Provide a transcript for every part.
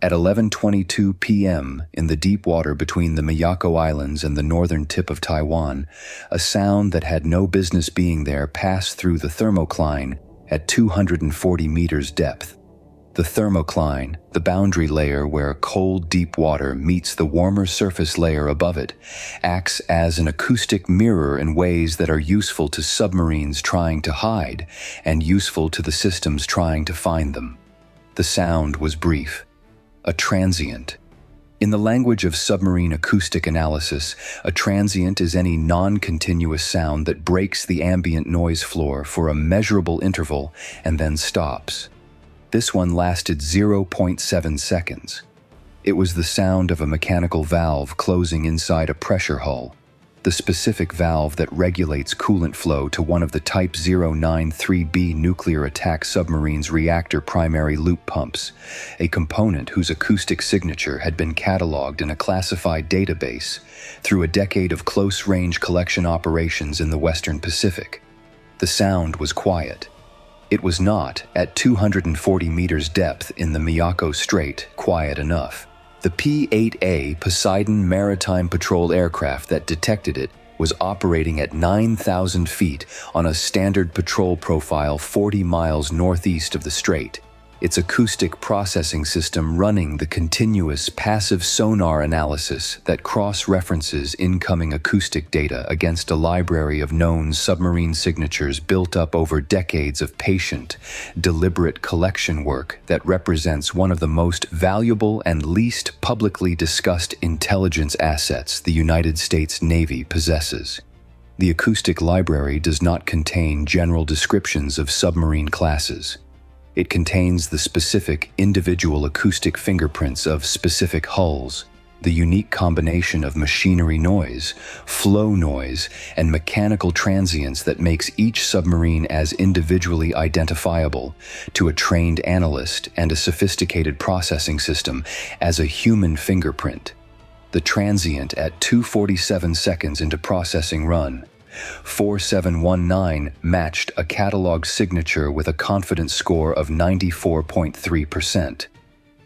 At 11:22 p.m., in the deep water between the Miyako Islands and the northern tip of Taiwan, a sound that had no business being there passed through the thermocline at 240 meters depth. The thermocline, the boundary layer where cold deep water meets the warmer surface layer above it, acts as an acoustic mirror in ways that are useful to submarines trying to hide and useful to the systems trying to find them. The sound was brief. A transient. In the language of submarine acoustic analysis, a transient is any non-continuous sound that breaks the ambient noise floor for a measurable interval and then stops. This one lasted 0.7 seconds. It was the sound of a mechanical valve closing inside a pressure hull, the specific valve that regulates coolant flow to one of the Type 093B nuclear attack submarine's reactor primary loop pumps, a component whose acoustic signature had been catalogued in a classified database through a decade of close-range collection operations in the Western Pacific. The sound was quiet. It was not, at 240 meters depth in the Miyako Strait, quiet enough. The P-8A Poseidon maritime patrol aircraft that detected it was operating at 9,000 feet on a standard patrol profile 40 miles northeast of the strait, its acoustic processing system running the continuous passive sonar analysis that cross-references incoming acoustic data against a library of known submarine signatures built up over decades of patient, deliberate collection work that represents one of the most valuable and least publicly discussed intelligence assets the United States Navy possesses. The acoustic library does not contain general descriptions of submarine classes. It contains the specific individual acoustic fingerprints of specific hulls, the unique combination of machinery noise, flow noise, and mechanical transients that makes each submarine as individually identifiable to a trained analyst and a sophisticated processing system as a human fingerprint. The transient at 2:47 seconds into processing run, 4719 matched a catalogued signature with a confidence score of 94.3%.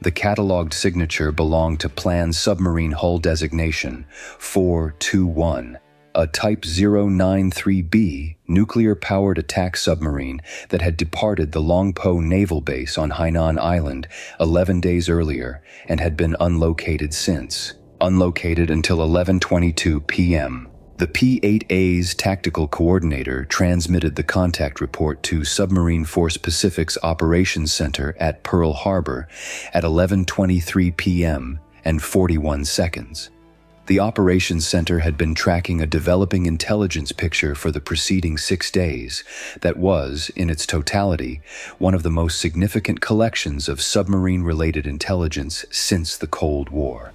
The catalogued signature belonged to planned submarine hull designation 421, a Type 093B nuclear-powered attack submarine that had departed the Longpo Naval Base on Hainan Island 11 days earlier and had been unlocated since. Unlocated until 11:22 p.m. The P-8A's tactical coordinator transmitted the contact report to Submarine Force Pacific's Operations Center at Pearl Harbor at 11:23 p.m. and 41 seconds. The Operations Center had been tracking a developing intelligence picture for the preceding 6 days that was, in its totality, one of the most significant collections of submarine-related intelligence since the Cold War.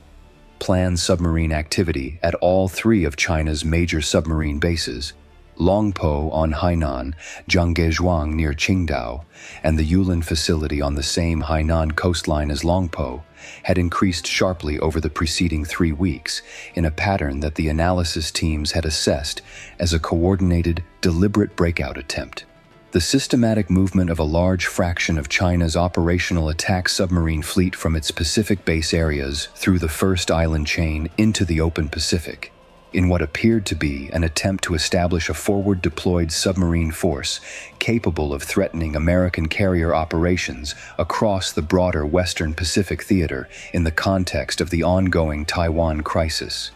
Planned submarine activity at all three of China's major submarine bases, Longpo on Hainan, Zhangezhuang near Qingdao, and the Yulin facility on the same Hainan coastline as Longpo, had increased sharply over the preceding 3 weeks in a pattern that the analysis teams had assessed as a coordinated, deliberate breakout attempt. The systematic movement of a large fraction of China's operational attack submarine fleet from its Pacific base areas through the first island chain into the open Pacific, in what appeared to be an attempt to establish a forward-deployed submarine force capable of threatening American carrier operations across the broader Western Pacific theater in the context of the ongoing Taiwan crisis.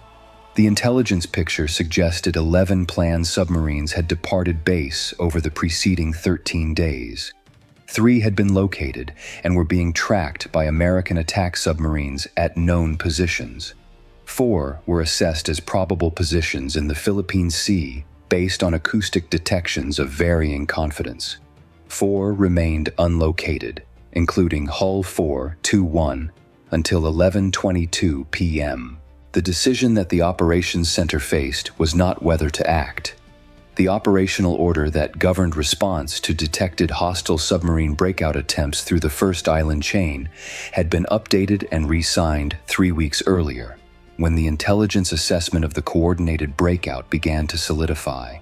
The intelligence picture suggested 11 planned submarines had departed base over the preceding 13 days. 3 had been located and were being tracked by American attack submarines at known positions. 4 were assessed as probable positions in the Philippine Sea based on acoustic detections of varying confidence. 4 remained unlocated, including Hull 421, until 11:22 p.m. The decision that the Operations Center faced was not whether to act. The operational order that governed response to detected hostile submarine breakout attempts through the first island chain had been updated and re-signed 3 weeks earlier, when the intelligence assessment of the coordinated breakout began to solidify.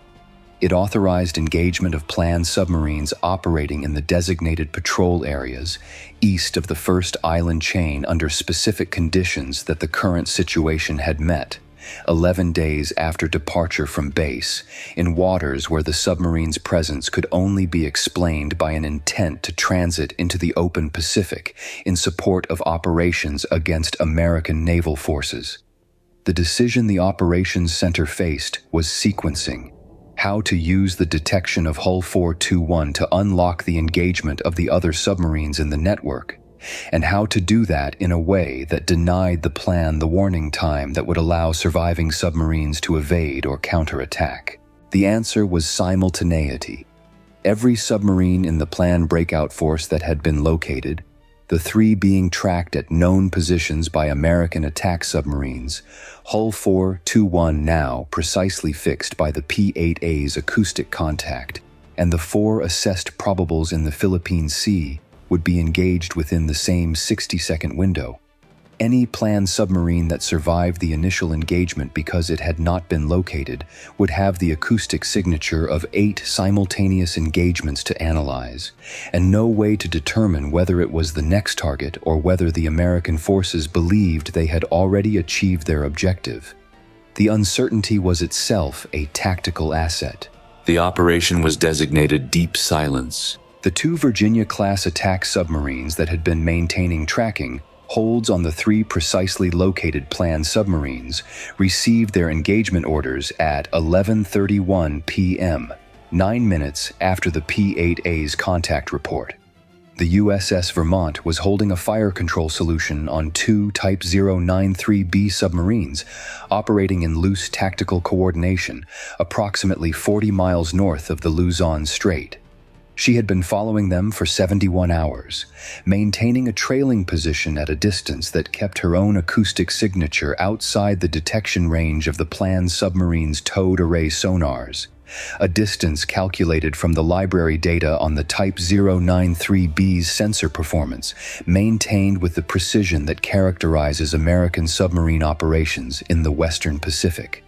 It authorized engagement of planned submarines operating in the designated patrol areas east of the first island chain under specific conditions that the current situation had met, 11 days after departure from base, in waters where the submarine's presence could only be explained by an intent to transit into the open Pacific in support of operations against American naval forces. The decision the operations center faced was sequencing. How to use the detection of Hull 421 to unlock the engagement of the other submarines in the network, and how to do that in a way that denied the plan the warning time that would allow surviving submarines to evade or counterattack. The answer was simultaneity. Every submarine in the planned breakout force that had been located, the 3 being tracked at known positions by American attack submarines, Hull 421 now precisely fixed by the P-8A's acoustic contact, and the 4 assessed probables in the Philippine Sea would be engaged within the same 60-second window. Any planned submarine that survived the initial engagement because it had not been located would have the acoustic signature of 8 simultaneous engagements to analyze, and no way to determine whether it was the next target or whether the American forces believed they had already achieved their objective. The uncertainty was itself a tactical asset. The operation was designated Deep Silence. The 2 Virginia-class attack submarines that had been maintaining tracking holds on the 3 precisely located planned submarines received their engagement orders at 11:31 p.m., 9 minutes after the P-8A's contact report. The USS Vermont was holding a fire control solution on 2 Type 093B submarines operating in loose tactical coordination approximately 40 miles north of the Luzon Strait. She had been following them for 71 hours, maintaining a trailing position at a distance that kept her own acoustic signature outside the detection range of the planned submarine's towed array sonars, a distance calculated from the library data on the Type 093B's sensor performance, maintained with the precision that characterizes American submarine operations in the Western Pacific.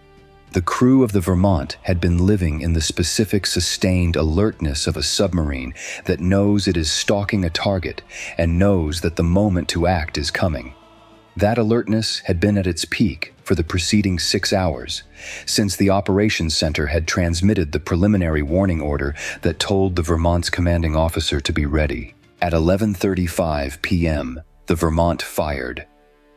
The crew of the Vermont had been living in the specific sustained alertness of a submarine that knows it is stalking a target and knows that the moment to act is coming. That alertness had been at its peak for the preceding 6 hours, since the operations center had transmitted the preliminary warning order that told the Vermont's commanding officer to be ready. At 11:35 p.m., the Vermont fired.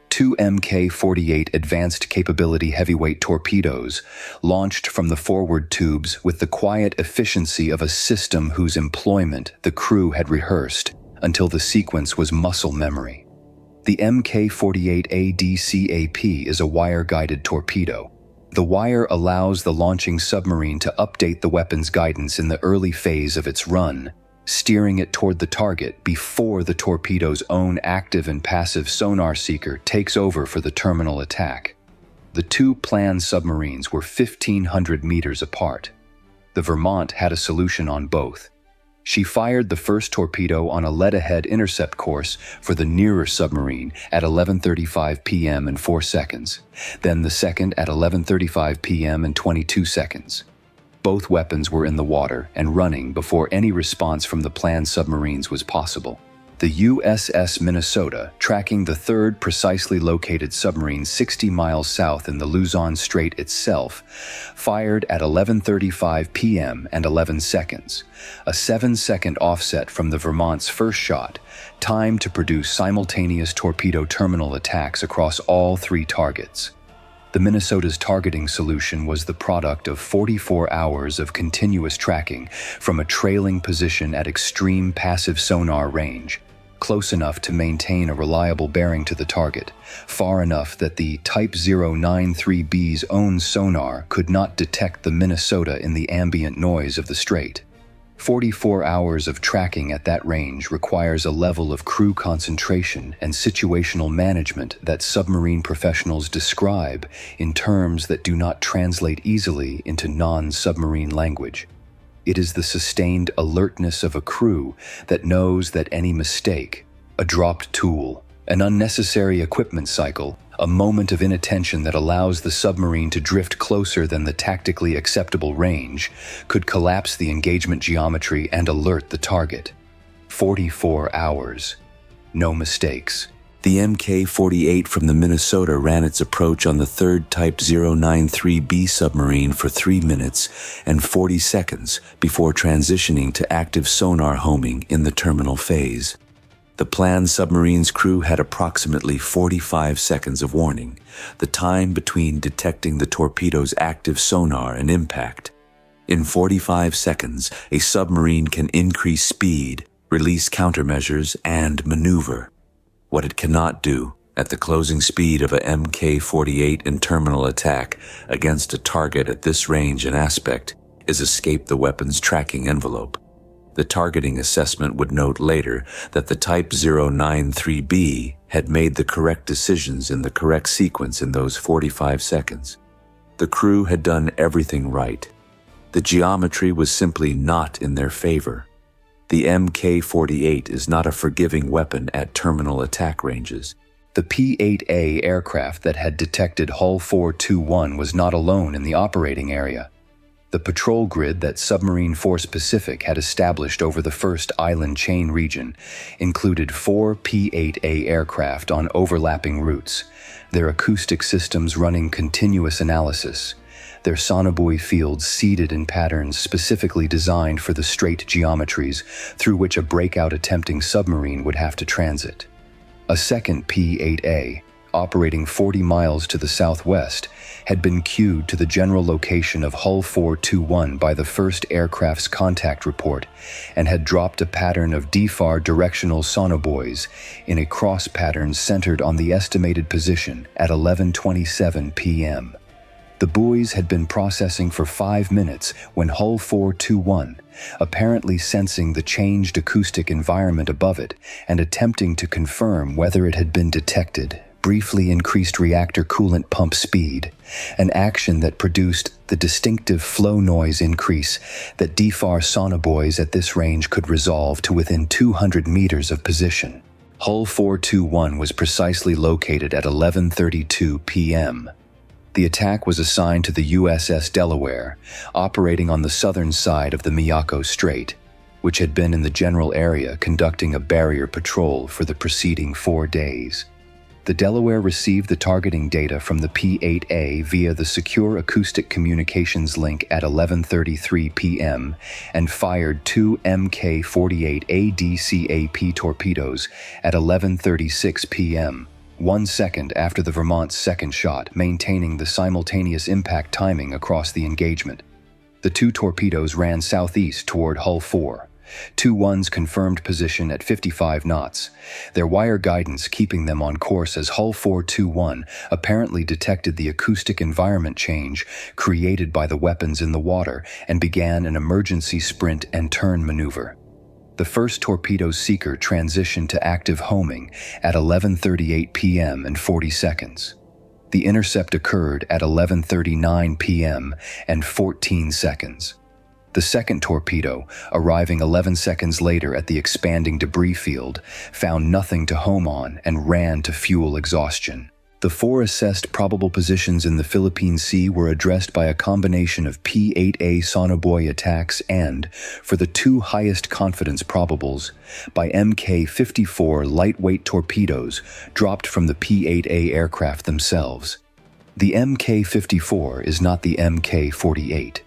2 Mk-48 advanced capability heavyweight torpedoes, launched from the forward tubes with the quiet efficiency of a system whose employment the crew had rehearsed until the sequence was muscle memory. The Mk-48 ADCAP is a wire-guided torpedo. The wire allows the launching submarine to update the weapon's guidance in the early phase of its run, steering it toward the target before the torpedo's own active and passive sonar seeker takes over for the terminal attack. The 2 planned submarines were 1,500 meters apart. The Vermont had a solution on both. She fired the first torpedo on a lead-ahead intercept course for the nearer submarine at 11:35 p.m. and 4 seconds, then the second at 11:35 p.m. and 22 seconds. Both weapons were in the water and running before any response from the planned submarines was possible. The USS Minnesota, tracking the 3rd precisely located submarine 60 miles south in the Luzon Strait itself, fired at 11:35 p.m. and 11 seconds, a 7-second offset from the Vermont's first shot, timed to produce simultaneous torpedo terminal attacks across all 3 targets. The Minnesota's targeting solution was the product of 44 hours of continuous tracking from a trailing position at extreme passive sonar range, close enough to maintain a reliable bearing to the target, far enough that the Type 093B's own sonar could not detect the Minnesota in the ambient noise of the strait. 44 hours of tracking at that range requires a level of crew concentration and situational management that submarine professionals describe in terms that do not translate easily into non-submarine language. It is the sustained alertness of a crew that knows that any mistake, a dropped tool, An unnecessary equipment cycle, a moment of inattention that allows the submarine to drift closer than the tactically acceptable range, could collapse the engagement geometry and alert the target. 44 hours. No mistakes. The Mk-48 from the Minnesota ran its approach on the third Type 093B submarine for 3 minutes and 40 seconds before transitioning to active sonar homing in the terminal phase. The planned submarine's crew had approximately 45 seconds of warning, the time between detecting the torpedo's active sonar and impact. In 45 seconds, a submarine can increase speed, release countermeasures, and maneuver. What it cannot do, at the closing speed of a Mk-48 in terminal attack against a target at this range and aspect, is escape the weapon's tracking envelope. The targeting assessment would note later that the Type 093B had made the correct decisions in the correct sequence in those 45 seconds. The crew had done everything right. The geometry was simply not in their favor. The Mk-48 is not a forgiving weapon at terminal attack ranges. The P-8A aircraft that had detected Hull 421 was not alone in the operating area. The patrol grid that Submarine Force Pacific had established over the first island chain region included 4 P-8A aircraft on overlapping routes, their acoustic systems running continuous analysis, their sonobuoy fields seeded in patterns specifically designed for the straight geometries through which a breakout attempting submarine would have to transit. A second P-8A, operating 40 miles to the southwest, had been cued to the general location of Hull 421 by the first aircraft's contact report and had dropped a pattern of DFAR directional sonobuoys in a cross pattern centered on the estimated position at 11:27 p.m. The buoys had been processing for 5 minutes when Hull 421, apparently sensing the changed acoustic environment above it and attempting to confirm whether it had been detected, briefly increased reactor coolant pump speed, an action that produced the distinctive flow noise increase that DFAR sonobuoys at this range could resolve to within 200 meters of position. Hull 421 was precisely located at 11:32 p.m. The attack was assigned to the USS Delaware, operating on the southern side of the Miyako Strait, which had been in the general area conducting a barrier patrol for the preceding 4 days. The Delaware received the targeting data from the P-8A via the secure acoustic communications link at 11:33 p.m. and fired 2 Mk-48 ADCAP torpedoes at 11:36 p.m., 1 second after the Vermont's second shot, maintaining the simultaneous impact timing across the engagement. The 2 torpedoes ran southeast toward Hull 4. 2-1's confirmed position at 55 knots, their wire guidance keeping them on course as Hull 421 apparently detected the acoustic environment change created by the weapons in the water and began an emergency sprint and turn maneuver. The first torpedo seeker transitioned to active homing at 11:38 p.m. and 40 seconds. The intercept occurred at 11:39 p.m. and 14 seconds. The second torpedo, arriving 11 seconds later at the expanding debris field, found nothing to home on and ran to fuel exhaustion. The 4 assessed probable positions in the Philippine Sea were addressed by a combination of P-8A sonobuoy attacks and, for the 2 highest confidence probables, by Mk-54 lightweight torpedoes dropped from the P-8A aircraft themselves. The Mk-54 is not the Mk-48.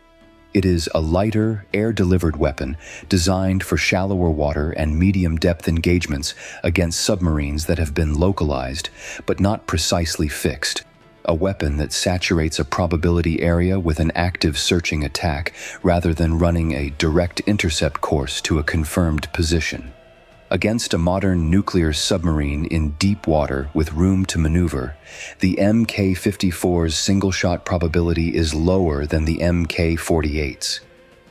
It is a lighter, air-delivered weapon designed for shallower water and medium-depth engagements against submarines that have been localized, but not precisely fixed. A weapon that saturates a probability area with an active searching attack rather than running a direct intercept course to a confirmed position. Against a modern nuclear submarine in deep water with room to maneuver, the Mk-54's single-shot probability is lower than the Mk-48's.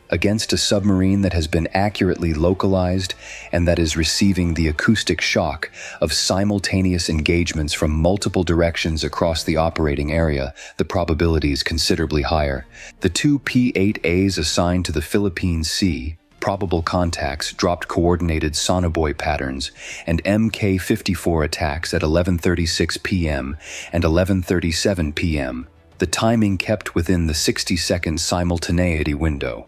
Against a submarine that has been accurately localized and that is receiving the acoustic shock of simultaneous engagements from multiple directions across the operating area, the probability is considerably higher. The 2 P-8As assigned to the Philippine Sea, probable contacts dropped coordinated sonobuoy patterns and Mk-54 attacks at 11:36 p.m. and 11:37 p.m., the timing kept within the 60-second simultaneity window.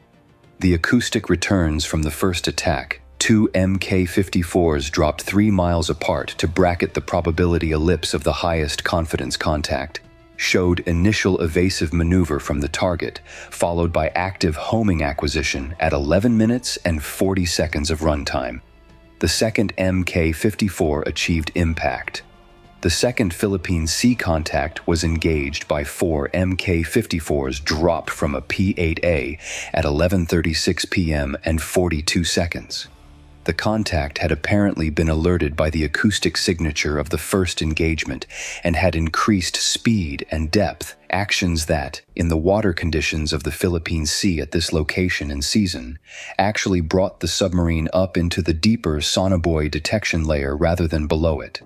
The acoustic returns from the first attack, two Mk-54s dropped 3 miles apart to bracket the probability ellipse of the highest confidence contact, showed initial evasive maneuver from the target, followed by active homing acquisition at 11 minutes and 40 seconds of runtime. The second Mk-54 achieved impact. The second Philippine Sea contact was engaged by 4 Mk-54s dropped from a P-8A at 11:36 p.m. and 42 seconds. The contact had apparently been alerted by the acoustic signature of the first engagement and had increased speed and depth, actions that, in the water conditions of the Philippine Sea at this location and season, actually brought the submarine up into the deeper sonobuoy detection layer rather than below it.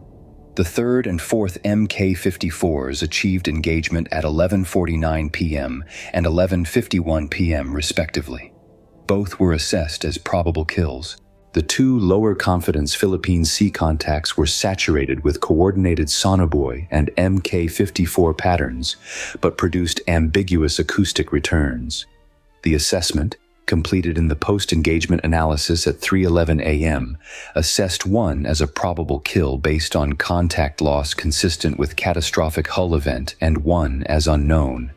The third and fourth Mk-54s achieved engagement at 11:49 p.m. and 11:51 p.m. respectively. Both were assessed as probable kills. The two lower confidence Philippine Sea contacts were saturated with coordinated sonobuoy and Mk-54 patterns, but produced ambiguous acoustic returns. The assessment, completed in the post-engagement analysis at 3:11 a.m., assessed one as a probable kill based on contact loss consistent with catastrophic hull event and one as unknown.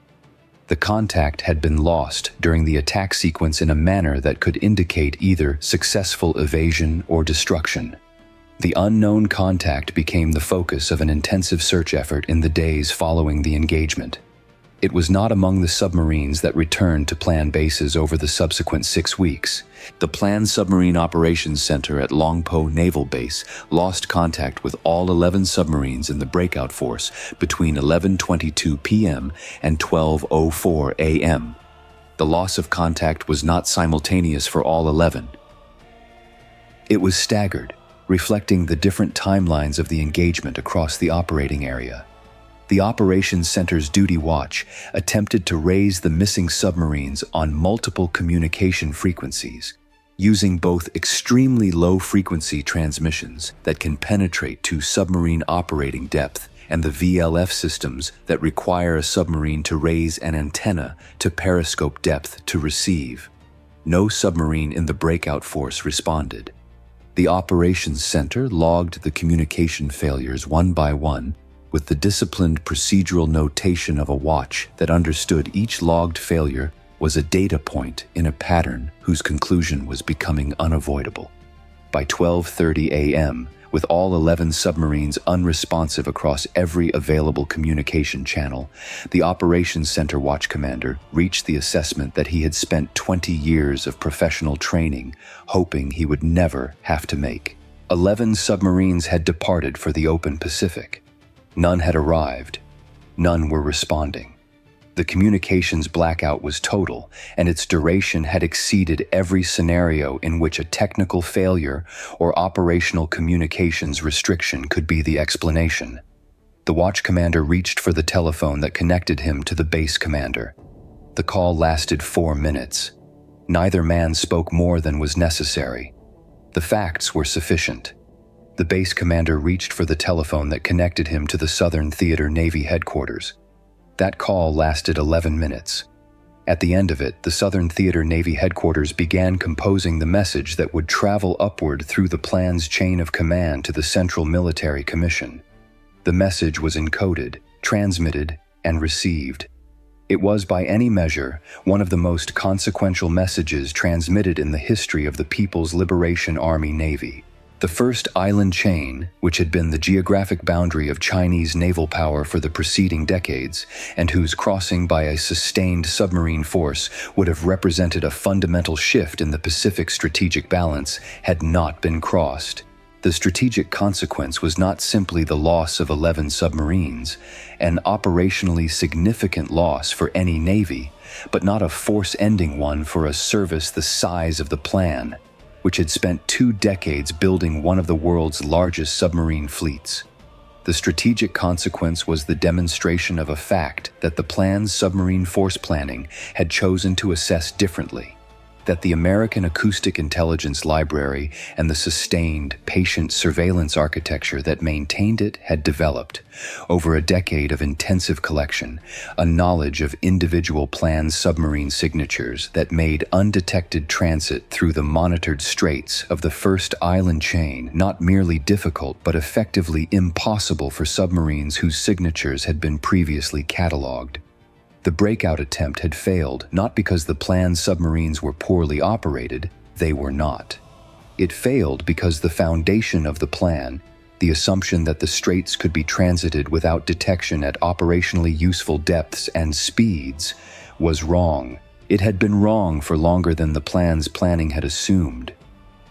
The contact had been lost during the attack sequence in a manner that could indicate either successful evasion or destruction. The unknown contact became the focus of an intensive search effort in the days following the engagement. It was not among the submarines that returned to planned bases over the subsequent 6 weeks. The Planned Submarine Operations Center at Longpo Naval Base lost contact with all 11 submarines in the breakout force between 11:22 p.m. and 12:04 a.m. The loss of contact was not simultaneous for all 11. It was staggered, reflecting the different timelines of the engagement across the operating area. The Operations Center's duty watch attempted to raise the missing submarines on multiple communication frequencies, using both extremely low-frequency transmissions that can penetrate to submarine operating depth and the VLF systems that require a submarine to raise an antenna to periscope depth to receive. No submarine in the breakout force responded. The Operations Center logged the communication failures one by one, with the disciplined procedural notation of a watch that understood each logged failure was a data point in a pattern whose conclusion was becoming unavoidable. By 12:30 a.m., with all 11 submarines unresponsive across every available communication channel, the Operations Center Watch Commander reached the assessment that he had spent 20 years of professional training hoping he would never have to make. 11 submarines had departed for the open Pacific. None had arrived. None were responding. The communications blackout was total, and its duration had exceeded every scenario in which a technical failure or operational communications restriction could be the explanation. The watch commander reached for the telephone that connected him to the base commander. The call lasted 4 minutes. Neither man spoke more than was necessary. The facts were sufficient. The base commander reached for the telephone that connected him to the Southern Theater Navy headquarters. That call lasted 11 minutes. At the end of it, the Southern Theater Navy headquarters began composing the message that would travel upward through the plan's chain of command to the Central Military Commission. The message was encoded, transmitted, and received. It was, by any measure, one of the most consequential messages transmitted in the history of the People's Liberation Army Navy. The first island chain, which had been the geographic boundary of Chinese naval power for the preceding decades, and whose crossing by a sustained submarine force would have represented a fundamental shift in the Pacific strategic balance, had not been crossed. The strategic consequence was not simply the loss of 11 submarines, an operationally significant loss for any navy, but not a force-ending one for a service the size of the Plan, which had spent 2 decades building one of the world's largest submarine fleets. The strategic consequence was the demonstration of a fact that the Plan's submarine force planning had chosen to assess differently. that the American Acoustic Intelligence Library and the sustained, patient surveillance architecture that maintained it had developed, over a decade of intensive collection, a knowledge of individual planned submarine signatures that made undetected transit through the monitored straits of the first island chain not merely difficult but effectively impossible for submarines whose signatures had been previously catalogued. The breakout attempt had failed not because the planned submarines were poorly operated, they were not. It failed because the foundation of the plan, the assumption that the straits could be transited without detection at operationally useful depths and speeds, was wrong. It had been wrong for longer than the plan's planning had assumed.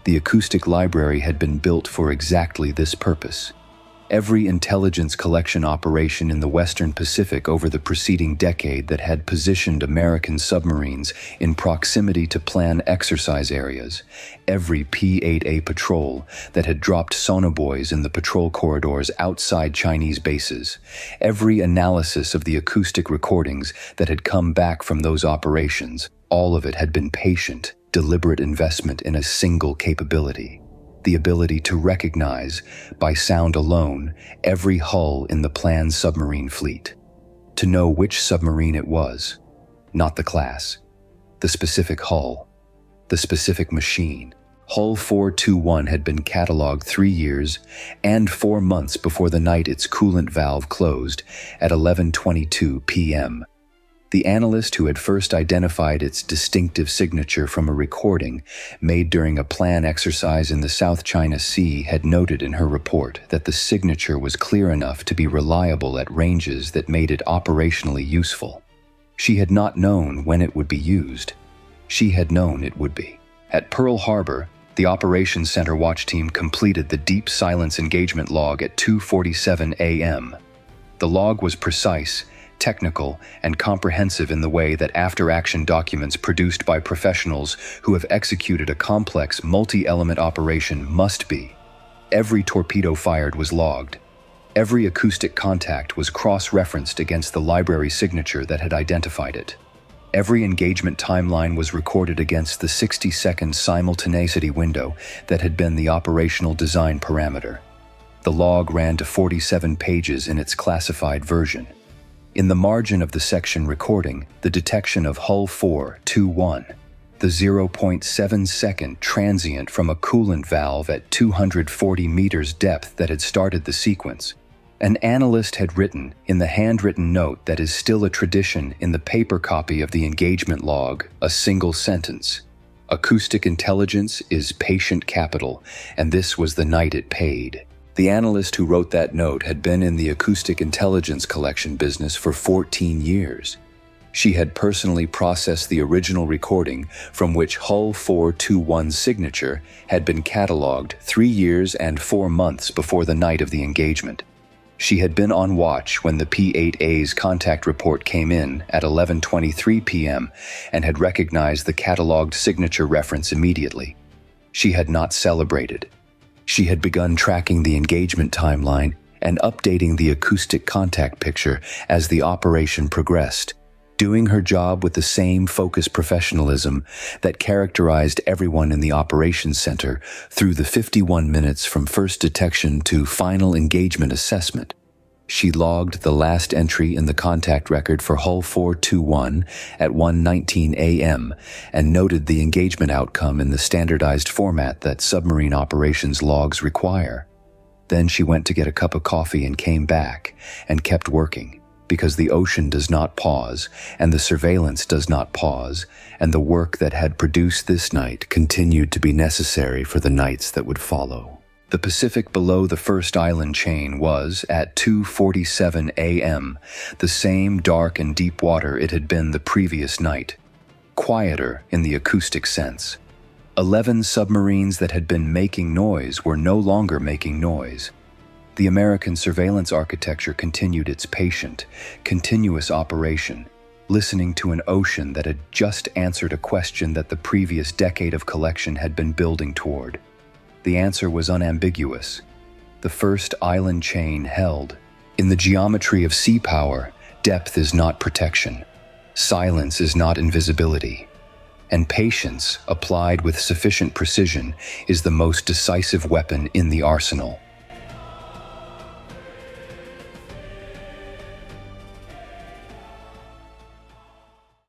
The acoustic library had been built for exactly this purpose. Every intelligence collection operation in the Western Pacific over the preceding decade that had positioned American submarines in proximity to planned exercise areas, every P-8A patrol that had dropped sonobuoys in the patrol corridors outside Chinese bases, every analysis of the acoustic recordings that had come back from those operations, all of it had been patient, deliberate investment in a single capability. The ability to recognize, by sound alone, every hull in the planned submarine fleet. To know which submarine it was, not the class, the specific hull, the specific machine. Hull 421 had been catalogued 3 years and 4 months before the night its coolant valve closed at 11:22 p.m. The analyst who had first identified its distinctive signature from a recording made during a planned exercise in the South China Sea had noted in her report that the signature was clear enough to be reliable at ranges that made it operationally useful. She had not known when it would be used. She had known it would be. At Pearl Harbor, the Operations Center watch team completed the deep silence engagement log at 2:47 a.m. The log was precise, technical, and comprehensive in the way that after-action documents produced by professionals who have executed a complex multi-element operation must be. Every torpedo fired was logged. Every acoustic contact was cross-referenced against the library signature that had identified it. Every engagement timeline was recorded against the 60-second simultaneity window that had been the operational design parameter. The log ran to 47 pages in its classified version. In the margin of the section recording, the detection of hull 421, the 0.7-second transient from a coolant valve at 240 meters depth that had started the sequence. An analyst had written, in the handwritten note that is still a tradition in the paper copy of the engagement log, a single sentence. Acoustic intelligence is patient capital, and this was the night it paid. The analyst who wrote that note had been in the acoustic intelligence collection business for 14 years. She had personally processed the original recording from which Hull 421's signature had been catalogued 3 years and 4 months before the night of the engagement. She had been on watch when the P-8A's contact report came in at 11:23 p.m. and had recognized the catalogued signature reference immediately. She had not celebrated. She had begun tracking the engagement timeline and updating the acoustic contact picture as the operation progressed, doing her job with the same focused professionalism that characterized everyone in the operations center through the 51 minutes from first detection to final engagement assessment. She logged the last entry in the contact record for Hull 421 at 1:19 a.m. and noted the engagement outcome in the standardized format that submarine operations logs require. Then she went to get a cup of coffee and came back and kept working, because the ocean does not pause and the surveillance does not pause, and the work that had produced this night continued to be necessary for the nights that would follow. The Pacific below the first island chain was, at 2:47 a.m., the same dark and deep water it had been the previous night, quieter in the acoustic sense. 11 submarines that had been making noise were no longer making noise. The American surveillance architecture continued its patient, continuous operation, listening to an ocean that had just answered a question that the previous decade of collection had been building toward. The answer was unambiguous. The first island chain held. In the geometry of sea power, depth is not protection. Silence is not invisibility. And patience, applied with sufficient precision, is the most decisive weapon in the arsenal.